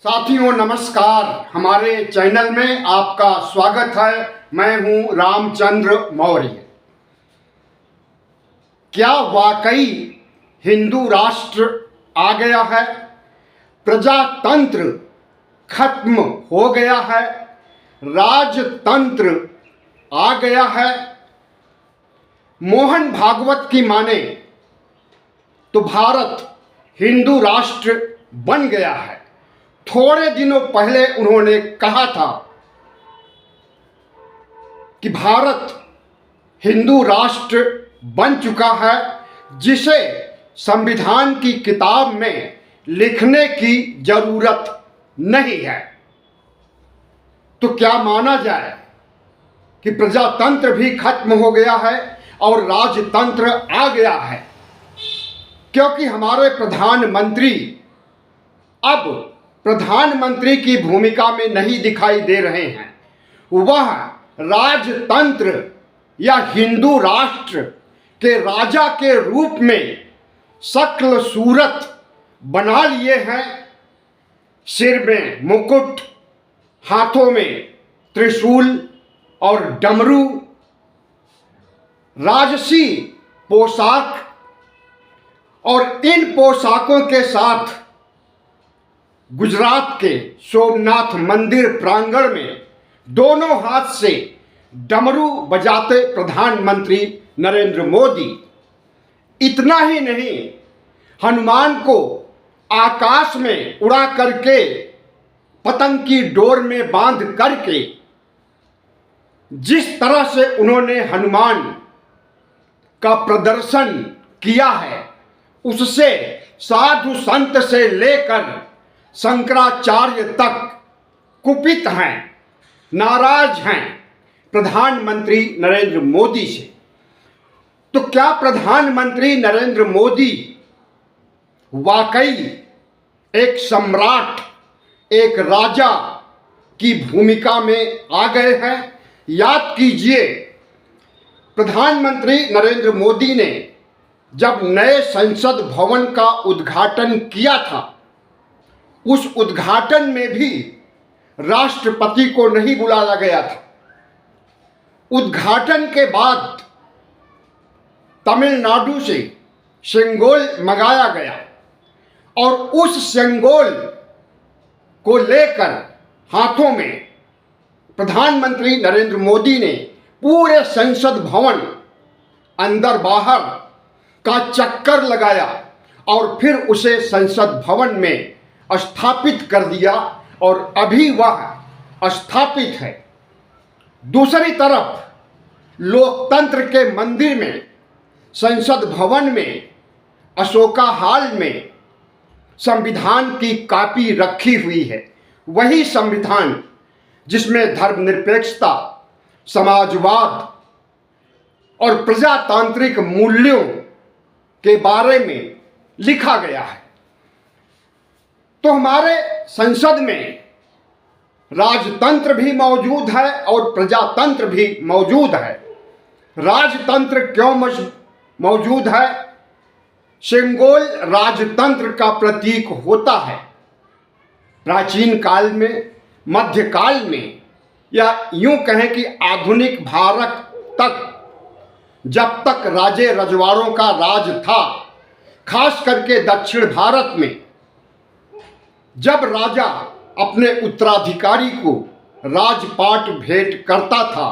साथियों नमस्कार। हमारे चैनल में आपका स्वागत है। मैं हूं रामचंद्र मौर्य। क्या वाकई हिंदू राष्ट्र आ गया है? प्रजातंत्र खत्म हो गया है? राजतंत्र आ गया है? मोहन भागवत की माने तो भारत हिंदू राष्ट्र बन गया है। थोड़े दिनों पहले उन्होंने कहा था कि भारत हिंदू राष्ट्र बन चुका है, जिसे संविधान की किताब में लिखने की जरूरत नहीं है। तो क्या माना जाए कि प्रजातंत्र भी खत्म हो गया है और राजतंत्र आ गया है? क्योंकि हमारे प्रधानमंत्री अब प्रधानमंत्री की भूमिका में नहीं दिखाई दे रहे हैं। वह राजतंत्र या हिंदू राष्ट्र के राजा के रूप में शक्ल सूरत बना लिए हैं। सिर में मुकुट, हाथों में त्रिशूल और डमरू, राजसी पोशाक, और इन पोशाकों के साथ गुजरात के सोमनाथ मंदिर प्रांगण में दोनों हाथ से डमरू बजाते प्रधानमंत्री नरेंद्र मोदी। इतना ही नहीं, हनुमान को आकाश में उड़ा करके पतंग की डोर में बांध करके जिस तरह से उन्होंने हनुमान का प्रदर्शन किया है, उससे साधु संत से लेकर शंकराचार्य तक कुपित हैं, नाराज हैं प्रधानमंत्री नरेंद्र मोदी से। तो क्या प्रधानमंत्री नरेंद्र मोदी वाकई एक सम्राट, एक राजा की भूमिका में आ गए हैं? याद कीजिए, प्रधानमंत्री नरेंद्र मोदी ने जब नए संसद भवन का उद्घाटन किया था, उस उद्घाटन में भी राष्ट्रपति को नहीं बुलाया गया था। उद्घाटन के बाद तमिलनाडु से सेंगोल मंगाया गया और उस सेंगोल को लेकर हाथों में प्रधानमंत्री नरेंद्र मोदी ने पूरे संसद भवन अंदर बाहर का चक्कर लगाया और फिर उसे संसद भवन में स्थापित कर दिया और अभी वह स्थापित है। दूसरी तरफ लोकतंत्र के मंदिर में, संसद भवन में, अशोका हॉल में संविधान की कॉपी रखी हुई है। वही संविधान जिसमें धर्मनिरपेक्षता, समाजवाद और प्रजातांत्रिक मूल्यों के बारे में लिखा गया है। तो हमारे संसद में राजतंत्र भी मौजूद है और प्रजातंत्र भी मौजूद है। राजतंत्र क्यों मौजूद है? सेंगोल राजतंत्र का प्रतीक होता है। प्राचीन काल में, मध्यकाल में, या यूं कहें कि आधुनिक भारत तक, जब तक राजे रजवाड़ों का राज था, खास करके दक्षिण भारत में, जब राजा अपने उत्तराधिकारी को राजपाट भेंट करता था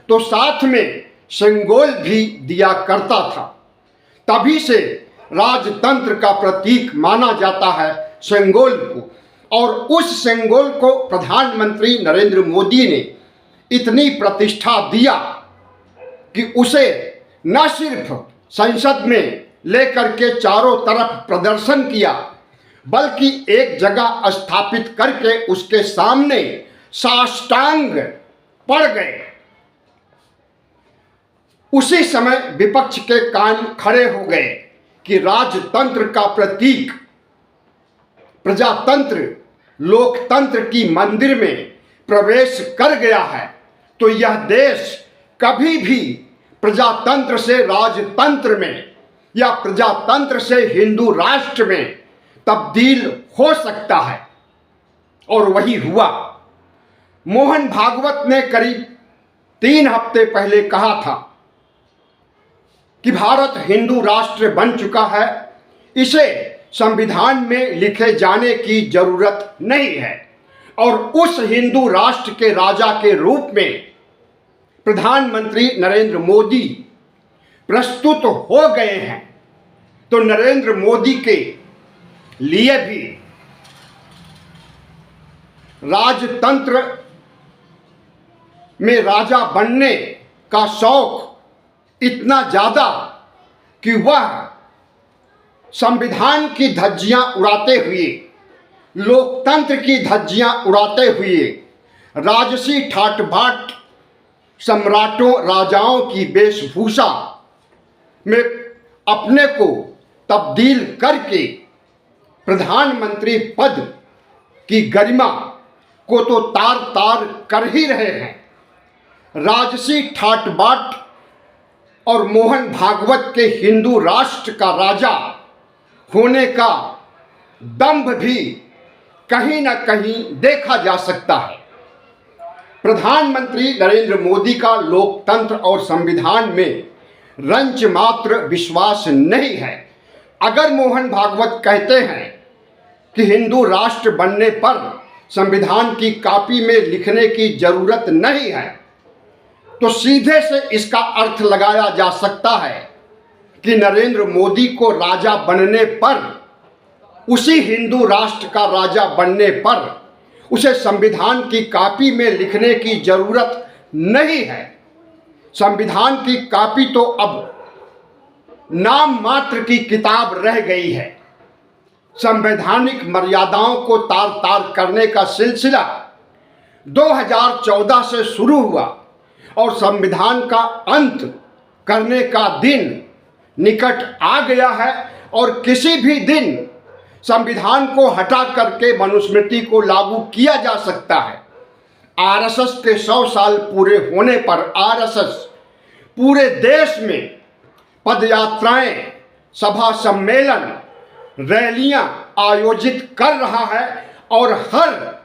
तो साथ में सेंगोल भी दिया करता था। तभी से राजतंत्र का प्रतीक माना जाता है सेंगोल को, और उस सेंगोल को प्रधानमंत्री नरेंद्र मोदी ने इतनी प्रतिष्ठा दिया कि उसे न सिर्फ संसद में लेकर के चारों तरफ प्रदर्शन किया, बल्कि एक जगह स्थापित करके उसके सामने साष्टांग पड़ गए। उसी समय विपक्ष के कान खड़े हो गए कि राजतंत्र का प्रतीक प्रजातंत्र, लोकतंत्र की मंदिर में प्रवेश कर गया है, तो यह देश कभी भी प्रजातंत्र से राजतंत्र में या प्रजातंत्र से हिंदू राष्ट्र में तब्दील हो सकता है। और वही हुआ। मोहन भागवत ने करीब 3 हफ्ते पहले कहा था कि भारत हिंदू राष्ट्र बन चुका है, इसे संविधान में लिखे जाने की जरूरत नहीं है, और उस हिंदू राष्ट्र के राजा के रूप में प्रधानमंत्री नरेंद्र मोदी प्रस्तुत हो गए हैं। तो नरेंद्र मोदी के लिए भी राजतंत्र में राजा बनने का शौक इतना ज्यादा कि वह संविधान की धज्जियां उड़ाते हुए, लोकतंत्र की धज्जियां उड़ाते हुए, राजसी ठाट बाट सम्राटों राजाओं की वेशभूषा में अपने को तब्दील करके प्रधानमंत्री पद की गरिमा को तो तार तार कर ही रहे हैं। राजसी ठाट बाट और मोहन भागवत के हिंदू राष्ट्र का राजा होने का दंभ भी कहीं न कहीं देखा जा सकता है। प्रधानमंत्री नरेंद्र मोदी का लोकतंत्र और संविधान में रंच मात्र विश्वास नहीं है। अगर मोहन भागवत कहते हैं कि हिंदू राष्ट्र बनने पर संविधान की कॉपी में लिखने की जरूरत नहीं है, तो सीधे से इसका अर्थ लगाया जा सकता है कि नरेंद्र मोदी को राजा बनने पर, उसी हिंदू राष्ट्र का राजा बनने पर उसे संविधान की कॉपी में लिखने की जरूरत नहीं है। संविधान की कॉपी तो अब नाम मात्र की किताब रह गई है। संवैधानिक मर्यादाओं को तार तार करने का सिलसिला 2014 से शुरू हुआ और संविधान का अंत करने का दिन निकट आ गया है, और किसी भी दिन संविधान को हटा करके मनुस्मृति को लागू किया जा सकता है। आरएसएस के 100 साल पूरे होने पर आरएसएस पूरे देश में पदयात्राएं, सभा सम्मेलन, रैलियां आयोजित कर रहा है, और हर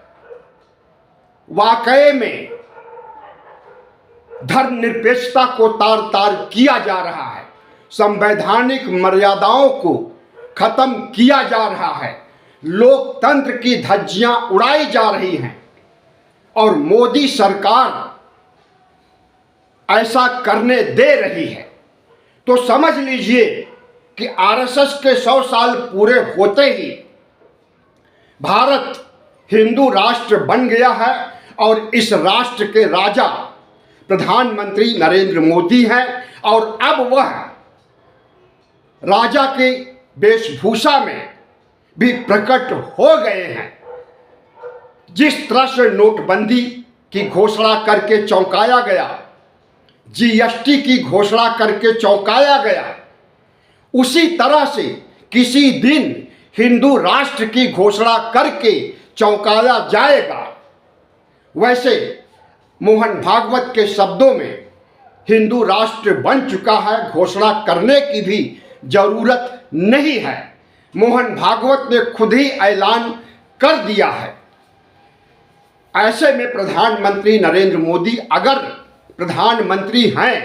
वाकये में धर्मनिरपेक्षता को तार तार किया जा रहा है। संवैधानिक मर्यादाओं को खत्म किया जा रहा है। लोकतंत्र की धज्जियां उड़ाई जा रही हैं, और मोदी सरकार ऐसा करने दे रही है। तो समझ लीजिए कि आरएसएस के 100 साल पूरे होते ही भारत हिंदू राष्ट्र बन गया है, और इस राष्ट्र के राजा प्रधानमंत्री नरेंद्र मोदी हैं, और अब वह राजा के वेशभूषा में भी प्रकट हो गए हैं। जिस तरह से नोटबंदी की घोषणा करके चौंकाया गया, जीएसटी की घोषणा करके चौंकाया गया, उसी तरह से किसी दिन हिंदू राष्ट्र की घोषणा करके चौंकाया जाएगा। वैसे मोहन भागवत के शब्दों में हिंदू राष्ट्र बन चुका है, घोषणा करने की भी जरूरत नहीं है। मोहन भागवत ने खुद ही ऐलान कर दिया है। ऐसे में प्रधानमंत्री नरेंद्र मोदी अगर प्रधानमंत्री हैं,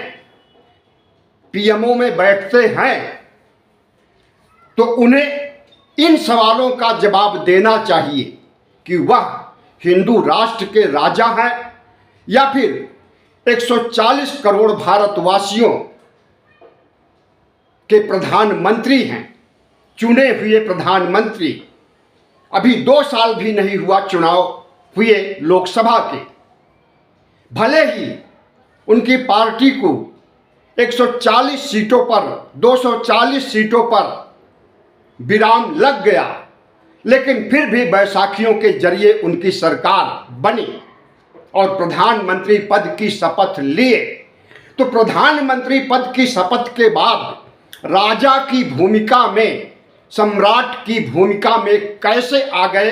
पीएमओ में बैठते हैं, तो उन्हें इन सवालों का जवाब देना चाहिए कि वह हिंदू राष्ट्र के राजा हैं या फिर 140 करोड़ भारतवासियों के प्रधानमंत्री हैं, चुने हुए प्रधानमंत्री। अभी 2 साल भी नहीं हुआ चुनाव हुए लोकसभा के, भले ही उनकी पार्टी को 140 सीटों पर 240 सीटों पर विराम लग गया, लेकिन फिर भी बैसाखियों के जरिए उनकी सरकार बनी और प्रधानमंत्री पद की शपथ लिए। तो प्रधानमंत्री पद की शपथ के बाद राजा की भूमिका में, सम्राट की भूमिका में कैसे आ गए,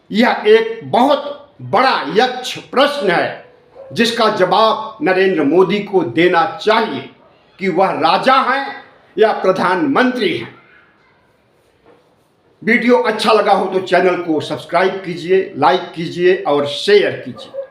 यह एक बहुत बड़ा यक्ष प्रश्न है, जिसका जवाब नरेंद्र मोदी को देना चाहिए कि वह राजा हैं या प्रधानमंत्री हैं। वीडियो अच्छा लगा हो तो चैनल को सब्सक्राइब कीजिए, लाइक कीजिए और शेयर कीजिए।